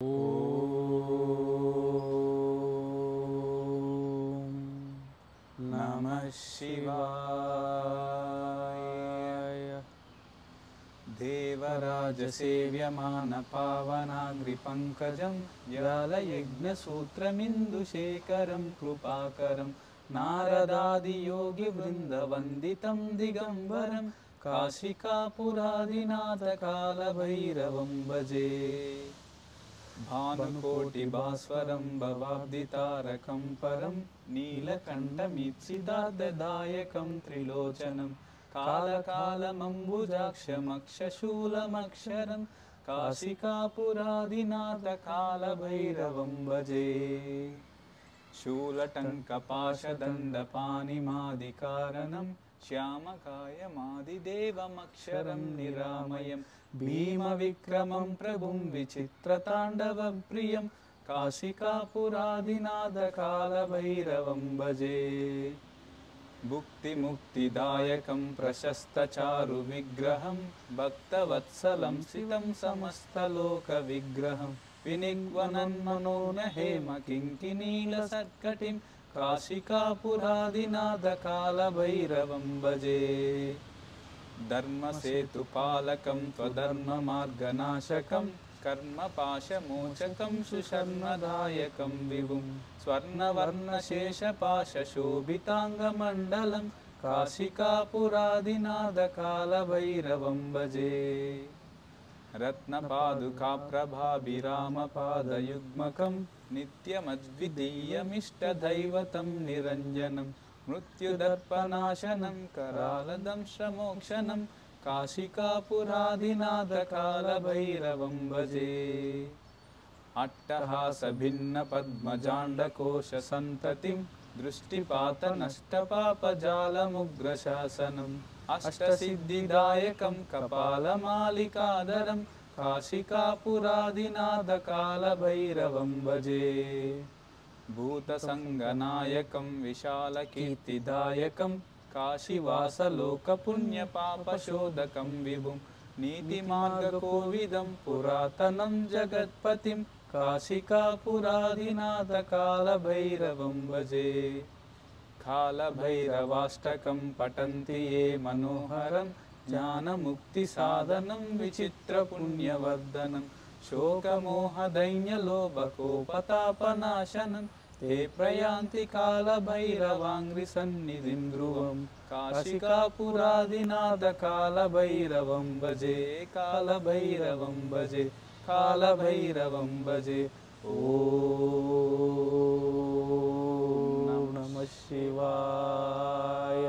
ఓం నమః శివాయ. దేవరాజసేవ్యమాన పావనాగ్రిపంకజం జాలయజ్ఞసూత్రమిందుశేఖరం కృపాకరం నారదాదియోగివృందవందితం దిగంబరం కాశికాపురాదినాథకాలభైరవం భజే. భానుకోటిభాస్వరం భవాబ్దితారకం పరం నీలకంఠమీప్సితార్థదాయకం త్రిలోచనం కాలకాలమంబుజాక్షమక్షశూలమక్షరం కాశికాపురాదినాథకాలభైరవం భజే. శూలటంకపాశదండపాణిమాదికారణం శ్యామకాయమాదిదేవమక్షరం నిరామయం భీమవిక్రమం ప్రభుం విచిత్రతాండవప్రియం కాశికాపురాదినాథకాలభైరవం భజే. భుక్తిముక్తిదాయకం ప్రశస్తచారు విగ్రహం భక్తవత్సలం సితం సమస్తలోకవిగ్రహం వినిగ్వనన్మనోన హేమ కింకినీలసత్కటిం కాశికాపురాదినాథకాలభైరవం భజే. ధర్మసేతుపాలకం త్వధర్మమార్గనాశకం కర్మపాశమోచకం సుశర్మదాయకం విభుం స్వర్ణవర్ణశేషపాశోభితాంగమండలం కాశికాపురాదినాథకాలభైరవం భజే. రత్నపాదుకాప్రభాభిరామపాదయుగ్మకం నిత్యమద్వితీయమిష్టదైవతం నిరంజనం మృత్యుదర్పనాశనం కరాలదంశ్రమోక్షణం కాశికాపురాదినాథకాలభైరవం భజే. అట్టహాసభిన్నపద్మజాండకోశసంతతిం దృష్టిపాతనష్టపాపజాలముగ్రశాసనం అష్టసిద్ధిదాయకం కపాలమాలికాధరం కాశికాపురాదినాథకాలభైరవం భజే. భూతసంగనాయకం విశాలకీర్తిదాయకం కాశీవాసలోకపుణ్యపాపశోధకం విభుం నీతిమార్గకోవిదం పురాతనం జగత్పతిం కాశికాపురాదినాథకాలభైరవం భజే. కాలభైరవాష్టకం పఠంతి ఏ మనోహరం జ్ఞానముక్తిసాధనం విచిత్రపుణ్యవర్ధనం శోకమోహదైన్యలోభకోపతాపనాశనం తే ప్రయాంతి కాలభైరవాంగ్రిసన్నిధిం ధ్రువం కాశికాపురాదినాథకాలభైరవం భజే. కాలభైరవం భజే. కాలభైరవం భజే. ఓం నమః శివాయ.